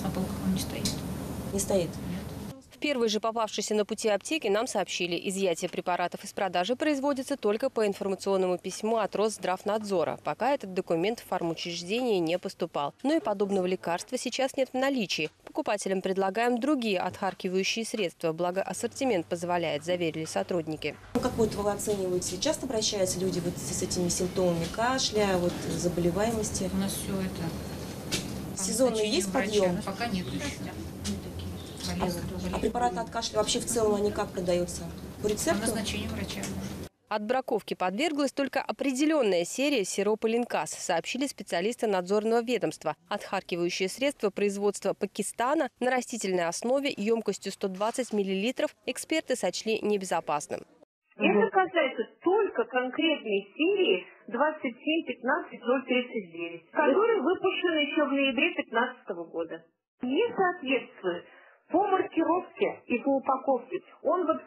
на полках он не стоит. Не стоит? В первой же попавшейся на пути аптеке нам сообщили, изъятие препаратов из продажи производится только по информационному письму от Росздравнадзора. Пока этот документ в фармучреждение не поступал. Но и подобного лекарства сейчас нет в наличии. Покупателям предлагаем другие отхаркивающие средства, благо ассортимент позволяет, заверили сотрудники. Как вот вы оцениваете, часто обращаются люди вот с этими симптомами кашля, вот заболеваемости? У нас все это... Сезонный есть подъем? Пока нет еще. А препараты от кашля вообще в целом они как продаются? По По рецепту? назначению врача. От браковки подверглась только определенная серия сиропа Линкас, сообщили специалисты надзорного ведомства. Отхаркивающее средство производства Пакистана на растительной основе емкостью 120 мл эксперты сочли небезопасным. Это касается только конкретной серии 27-15-039, которая выпущена еще в ноябре 2015 года. Не соответствует по маркировке и по упаковке. Он вот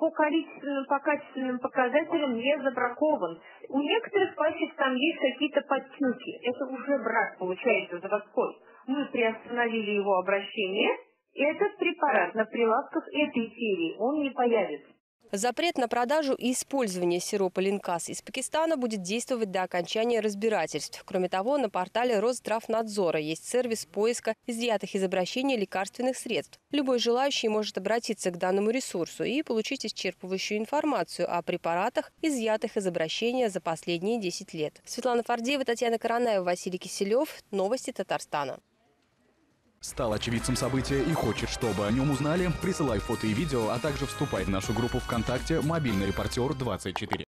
по количественным, по качественным показателям не забракован. У некоторых пачек там есть какие-то подтеки. Это уже брак получается заводской. Мы приостановили его обращение. И этот препарат на прилавках этой серии, он не появится. Запрет на продажу и использование сиропа Линкас из Пакистана будет действовать до окончания разбирательств. Кроме того, на портале Росздравнадзора есть сервис поиска изъятых из обращения лекарственных средств. Любой желающий может обратиться к данному ресурсу и получить исчерпывающую информацию о препаратах, изъятых из обращения за последние 10 лет. Светлана Фардеева, Татьяна Каранаева, Василий Киселев. Новости Татарстана. Стал очевидцем события и хочет, чтобы о нем узнали? Присылай фото и видео, а также вступай в нашу группу ВКонтакте «Мобильный репортер 24».